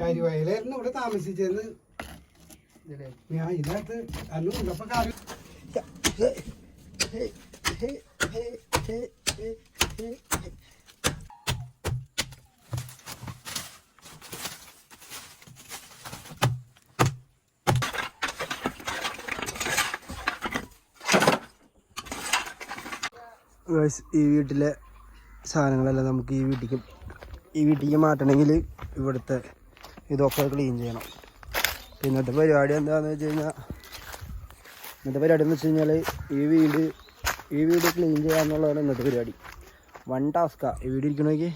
കരിവയലായിരുന്നു ഇവിടെ താമസിച്ചെന്ന് ഞാൻ ഇതിനകത്ത് അന്നുണ്ടപ്പോ കാര്യം ഈ വീട്ടിലെ സാധനങ്ങളെല്ലാം നമുക്ക് ഈ വീട്ടിലേക്ക് മാറ്റണമെങ്കിൽ ഇവിടുത്തെ ഇതൊക്കെ ക്ലീൻ ചെയ്യണം. ഇന്നത്തെ പരിപാടി എന്താണെന്ന് വെച്ച് കഴിഞ്ഞാൽ ഈ വീട് ക്ലീൻ ചെയ്യുക എന്നുള്ളതാണ് ഇന്നത്തെ പരിപാടി. വൺ ടാസ്ക്കാണ് ഈ വീട് ഇരിക്കണമെങ്കിൽ,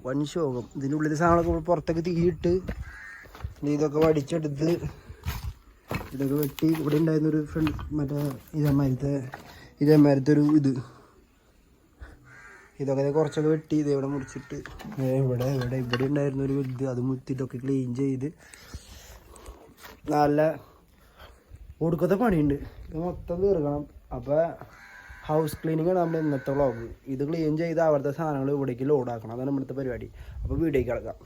വൺ ശോകം. ഇതിൻ്റെ ഉള്ളിലെ സാധനങ്ങളൊക്കെ പുറത്തേക്ക് തീയിട്ട് ഇതൊക്കെ വടിച്ചെടുത്ത് ഇതൊക്കെ വെട്ടി. ഇവിടെ ഉണ്ടായിരുന്നൊരു ഫ്രണ്ട് മറ്റേ ഇതേമാരത്തെ ഒരു ഇതൊക്കെ കുറച്ചൊക്കെ വെട്ടി ഇത് ഇവിടെ മുറിച്ചിട്ട് ഇവിടെ ഉണ്ടായിരുന്നൊരു അത് മുത്തിട്ടൊക്കെ ക്ലീൻ ചെയ്ത് നല്ല ഒടുക്കത്തെ പണിയുണ്ട്. ഇത് മൊത്തം തീർക്കണം. അപ്പോൾ ഹൗസ് ക്ലീനിങ് ആണ് നമ്മുടെ ഇന്നത്തെ വ്ളോഗ്. ഇത് ക്ലീൻ ചെയ്ത് അവിടുത്തെ സാധനങ്ങൾ ഇവിടേക്ക് ലോഡാക്കണം. അതാണ് ഇവിടുത്തെ പരിപാടി. അപ്പോൾ വീഡിയോയ്ക്ക് കിടക്കാം.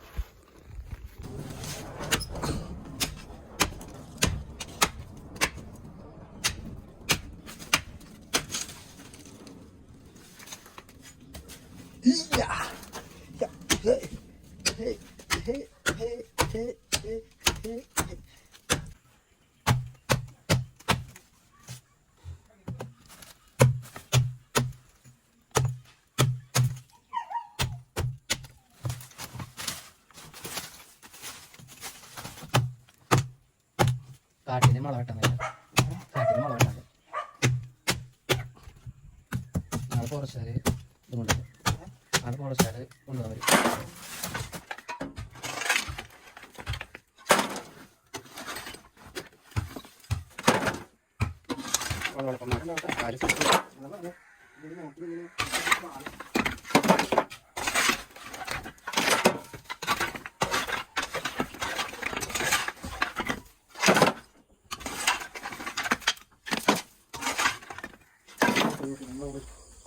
കാട്ടിന് മുള വെട്ടാൻ നാളെ ഫോറസ്റ്റുകാർ ഇത് കൊണ്ടുപോകും. നാളെ ഫോറസ്റ്റുകാർ കൊണ്ടുപോകാൻ വരും.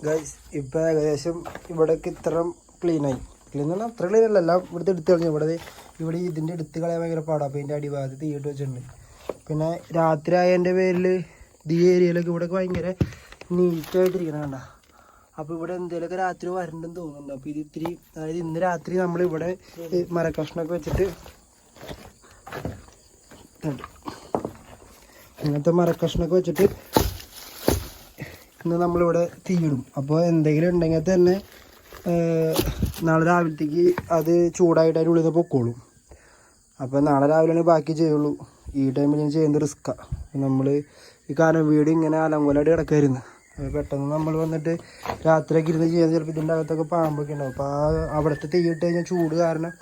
ഗൈസ് ഇപ്പം ഏകദേശം ഇവിടേക്ക് ഇത്ര ക്ലീനായി. ക്ലീൻ പറഞ്ഞാൽ അത്ര ക്ലീൻ അല്ല, എല്ലാം ഇവിടുത്തെ എടുത്ത് കളഞ്ഞു. ഇവിടെ ഇതിൻ്റെ എടുത്ത് കളയാൻ ഭയങ്കര പാടാണ്. അപ്പോൾ ഇതിൻ്റെ അടിഭാഗത്ത് തീയിട്ട് വെച്ചിട്ടുണ്ട്. പിന്നെ രാത്രി ആയതിൻ്റെ പേരിൽ ഈ ഏരിയയിലൊക്കെ ഇവിടെയൊക്കെ ഭയങ്കര നീറ്റായിട്ടിരിക്കണം കണ്ട. അപ്പോൾ ഇവിടെ എന്തെങ്കിലുമൊക്കെ രാത്രി വരണ്ടെന്ന് തോന്നുന്നുണ്ട്. അപ്പോൾ ഇത് ഇത്തിരി, അതായത് ഇന്ന് രാത്രി നമ്മളിവിടെ മരക്കഷ്ണമൊക്കെ വെച്ചിട്ട് അങ്ങനത്തെ മരക്കഷ്ണമൊക്കെ വെച്ചിട്ട് ഇന്ന് നമ്മളിവിടെ തീയിടും. അപ്പോൾ എന്തെങ്കിലും ഉണ്ടെങ്കിൽ തന്നെ നാളെ രാവിലത്തേക്ക് അത് ചൂടായിട്ട് അതിൻ്റെ ഉള്ളിൽ നിന്ന് പൊക്കോളും. അപ്പോൾ നാളെ രാവിലെയാണ് ബാക്കി ചെയ്യുള്ളൂ. ഈ ടൈമിൽ ഞാൻ ചെയ്യുന്നത് റിസ്ക്കാണ്. നമ്മൾ ഈ കാരണം വീട് ഇങ്ങനെ അലങ്കോലായിട്ട് കിടക്കായിരുന്നു. പെട്ടെന്ന് നമ്മൾ വന്നിട്ട് രാത്രിയൊക്കെ ഇരുന്ന് ചെയ്യാൻ ചിലപ്പോൾ ഇതിൻ്റെ അകത്തൊക്കെ പാമ്പൊക്കെ ഉണ്ടാവും. അപ്പോൾ അവിടുത്തെ തീയിട്ട് കഴിഞ്ഞാൽ ചൂട് കാരണം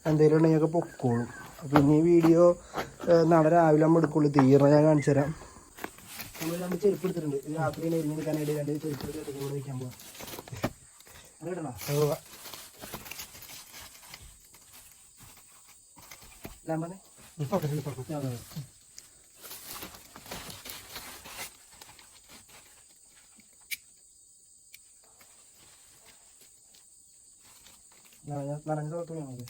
എന്തെങ്കിലും ഉണ്ടെങ്കിൽ ഒക്കെ പൊക്കോളും. അപ്പോൾ ഇനി ഈ വീഡിയോ നാളെ രാവിലെ നമ്മൾ എടുക്കുള്ളൂ. തീർന്ന ഞാൻ കാണിച്ചു തരാം. നമ്മൾ രണ്ട് ചെരുപ്പ് എടുത്തിട്ടുണ്ട്. രാത്രി എഴുതി നിൽക്കാനായിട്ട് രണ്ട് ചെരുപ്പ് എടുത്ത് വയ്ക്കാൻ പോവാം. അത് കിട്ടണോ? ലാമ്പനെ നനഞ്ഞ സ്ഥലത്തുനിന്നാണ്.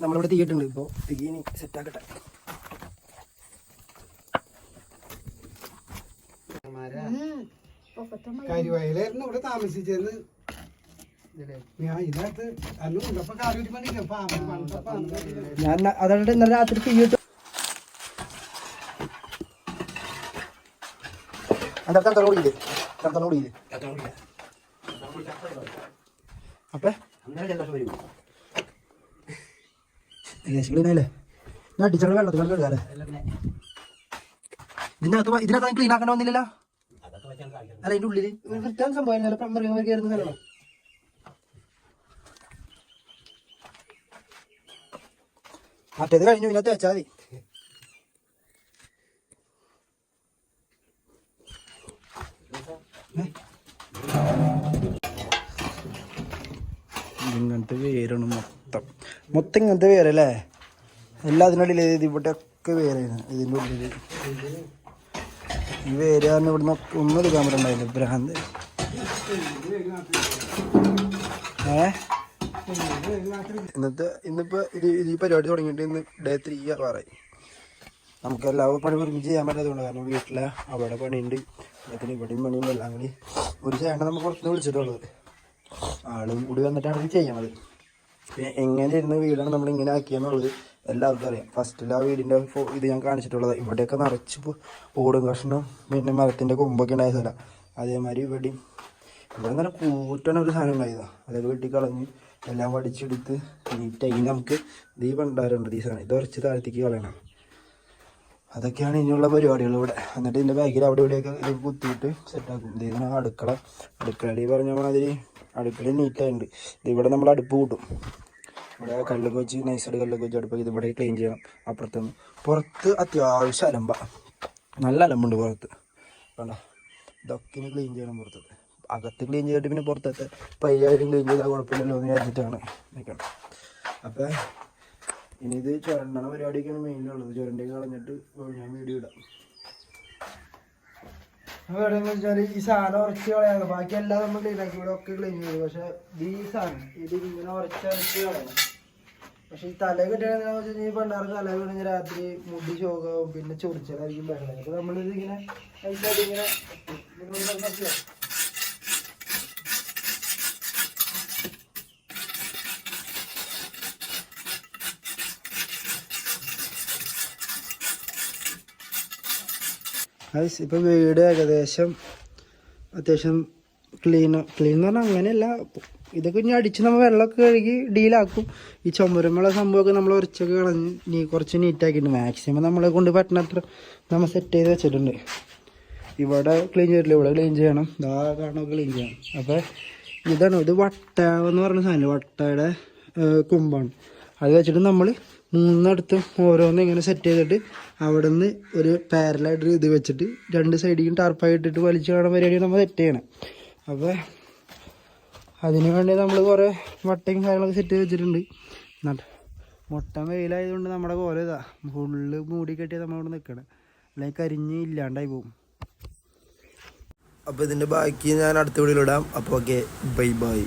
നമ്മളിവിടെ തീയിട്ടുണ്ട്. ഇപ്പോൾ തീയിനി സെറ്റാക്കട്ടെ. കരിവയലായിരുന്നു ഇവിടെ താമസിച്ചെന്ന് ഞാൻ ഇതിനകത്ത് അന്നുണ്ടപ്പോ കാര്യം ഞാൻ അതുകൊണ്ട് ഇന്നലെ രാത്രി തീയിട്ട് തണുത്തോടിയില്ലേ അപ്പൊ ക്ലീനല്ലേ? ഞാൻ ടീച്ചറുടെ വെള്ളത്തിൽ കഴുകാല്ലേ? ഇതിനകത്ത് ക്ലീൻ ആക്കേണ്ട വന്നില്ലല്ലോ. അല്ല ഇതിന്റെ ഉള്ളില് വൃത്തിയാൻ സംഭവം കയറുന്ന സ്ഥലമാണ്. മറ്റേത് കഴിഞ്ഞു, ഇതിനകത്ത് വെച്ചാൽ മതി. ഇങ്ങനത്തെ വേരാണ് മൊത്തം ഇങ്ങനത്തെ വേരല്ലേ? എല്ലാം അതിനുള്ളിൽ ഇവിടെ ഒക്കെ വേരാണ്. ഇതിൻ്റെ ഉള്ളിൽ ഈ വേര് കാരണം ഇവിടുന്ന് ഒന്നും എടുക്കാൻ പറ്റുന്നുണ്ടായിരുന്നു ഭ്രാന്ത്. ഇന്നിപ്പോൾ ഈ പരിപാടി തുടങ്ങിയിട്ട് ഇന്ന് ഡേ 3 ആവാറായി. നമുക്ക് എല്ലാ പണി ഒരുമിച്ച് ചെയ്യാൻ പറ്റാത്തതുകൊണ്ട്, കാരണം വീട്ടിലെ അവിടെ പണിയുണ്ട്, അതിന് ഇവിടെയും പണിയുണ്ട്. എല്ലാം കൂടി ഒരു ചേട്ടൻ നമ്മൾ പുറത്തുനിന്ന് വിളിച്ചിട്ടുള്ളത്, ആളും കൂടി വന്നിട്ടാണ് ഇത് ചെയ്യണത്. പിന്നെ എങ്ങനെ ഇരുന്ന് വീടാണ് നമ്മൾ ഇങ്ങനെ ആക്കിയെന്നുള്ളത് എല്ലാവർക്കും അറിയാം. ഫസ്റ്റിൽ ആ വീടിൻ്റെ ഇത് ഞാൻ കാണിച്ചിട്ടുള്ളത്. ഇവിടെയൊക്കെ നിറച്ച് ഓടും കഷ്ണം പിന്നെ മരത്തിൻ്റെ കൊമ്പൊക്കെ ഉണ്ടായ സ്ഥലം. അതേമാതിരി ഇവിടെ നല്ല കൂറ്റണ ഒരു സാധനം ഉണ്ടായതാണ്. അതൊക്കെ വെട്ടിക്കളഞ്ഞ് എല്ലാം വടിച്ചെടുത്ത് നീറ്റായി നമുക്ക് ഈ പണ്ടാറുണ്ട് ഈ സാധനം ഇത് ഉറച്ച് താഴത്തേക്ക് കളയണം. അതൊക്കെയാണ് ഇനിയുള്ള പരിപാടികൾ ഇവിടെ. എന്നിട്ട് ഇതിൻ്റെ ബാക്കിൽ അവിടെ ഇവിടെയൊക്കെ ഇത് കുത്തിയിട്ട് സെറ്റാക്കും. ഇതിന് അടുക്കളയിൽ പറഞ്ഞ മാതിരി അടുക്കളയിൽ നീറ്റായിട്ടുണ്ട്. ഇതിവിടെ നമ്മൾ അടുപ്പ് കൂട്ടും. ഇവിടെ കല്ലൊക്കെ വെച്ച് നൈസായിട്ട് കല്ലൊക്കെ വെച്ച് അടുപ്പൊക്കെ ഇതിവിടെ ക്ലീൻ ചെയ്യണം. അപ്പുറത്തുനിന്ന് പുറത്ത് അത്യാവശ്യം നല്ല അലമ്പുണ്ട് പുറത്ത്. വേണ്ട ഇതൊക്കെ ക്ലീൻ ചെയ്യണം. പുറത്തത്തെ അകത്ത് ക്ലീൻ ചെയ്തിട്ട് പിന്നെ പുറത്തത്തെ പയ്യാരും ക്ലീൻ ചെയ്താൽ കുഴപ്പമില്ലല്ലോ എന്ന് വിചാരിച്ചിട്ടാണ് നിൽക്കണം. അപ്പം ഇനി ഇത് ചുരണ്ടണ പരിപാടിയൊക്കെയാണ് മെയിനുള്ളത്. ചുരണ്ടൊക്കെ കളഞ്ഞിട്ട് ഞാൻ വീഡിയോ ഇടാം. എവിടെയെന്ന് വെച്ചാൽ ഈ സാധനം ഉറച്ച് കളയാണ്. ബാക്കി എല്ലാം നമ്മൾ ക്ലീൻ ആക്കി ഇവിടെ ഒക്കെ ക്ലീൻ ചെയ്തു. പക്ഷെ ഈ സാധനം ഇത് ഇങ്ങനെ ഉറച്ചരച്ച് കളയണം. പക്ഷെ ഈ തല കിട്ടണമെന്ന് വെച്ചാൽ ഈ പണ്ടാറ് തല വീണെങ്കിൽ രാത്രി മുടി ശോകവും പിന്നെ ചൊറിച്ചലായിരിക്കും വെള്ളം. അപ്പോൾ നമ്മളിത് ഇങ്ങനെ ഇങ്ങനെ ഇപ്പോൾ വീട് ഏകദേശം അത്യാവശ്യം ക്ലീൻ എന്ന് പറഞ്ഞാൽ അങ്ങനെയല്ല. ഇതൊക്കെ ഇനി അടിച്ച് നമ്മൾ വെള്ളമൊക്കെ കഴുകി ഡീലാക്കും. ഈ ചുമരുമുള്ള സംഭവമൊക്കെ നമ്മൾ ഉറച്ചൊക്കെ കളഞ്ഞ് കുറച്ച് നീറ്റാക്കിയിട്ടുണ്ട്. മാക്സിമം നമ്മളെ കൊണ്ട് പറ്റുന്നത്ര നമ്മൾ സെറ്റ് ചെയ്ത് വെച്ചിട്ടുണ്ട്. ഇവിടെ ക്ലീൻ ചെയ്തിട്ടില്ല, ഇവിടെ ക്ലീൻ ചെയ്യണം. ഇതാ കാണോ ക്ലീൻ ചെയ്യണം. അപ്പോൾ ഇതാണ് ഇത് വട്ട എന്ന് പറഞ്ഞ സാധനം, വട്ടയുടെ കൊമ്പാണ്. അത് വെച്ചിട്ട് നമ്മൾ മൂന്നിടത്തും ഓരോന്നും ഇങ്ങനെ സെറ്റ് ചെയ്തിട്ട് അവിടെ നിന്ന് ഒരു പാരലായിട്ട് ഇത് വെച്ചിട്ട് രണ്ട് സൈഡിലും ടാർപ്പായി ഇട്ടിട്ട് വലിച്ചു കാണാൻ പരിപാടി നമ്മൾ സെറ്റ് ചെയ്യണം. അപ്പോൾ അതിന് വേണ്ടി നമ്മൾ കുറേ വട്ടയും കാര്യങ്ങളൊക്കെ സെറ്റ് ചെയ്ത് വെച്ചിട്ടുണ്ട്. എന്നിട്ട് മൊട്ടം വെയിലായതുകൊണ്ട് നമ്മുടെ പോലെ ഇതാ ഫുള്ള് മൂടി കെട്ടിയാൽ നമ്മളിവിടെ നിൽക്കണം, അല്ലെങ്കിൽ കരിഞ്ഞ് ഇല്ലാണ്ടായി പോകും. അപ്പോൾ ഇതിൻ്റെ ബാക്കി ഞാൻ അടുത്ത വീഡിയോയിലിടാം. അപ്പോൾ ഓക്കെ, ബൈ ബൈ.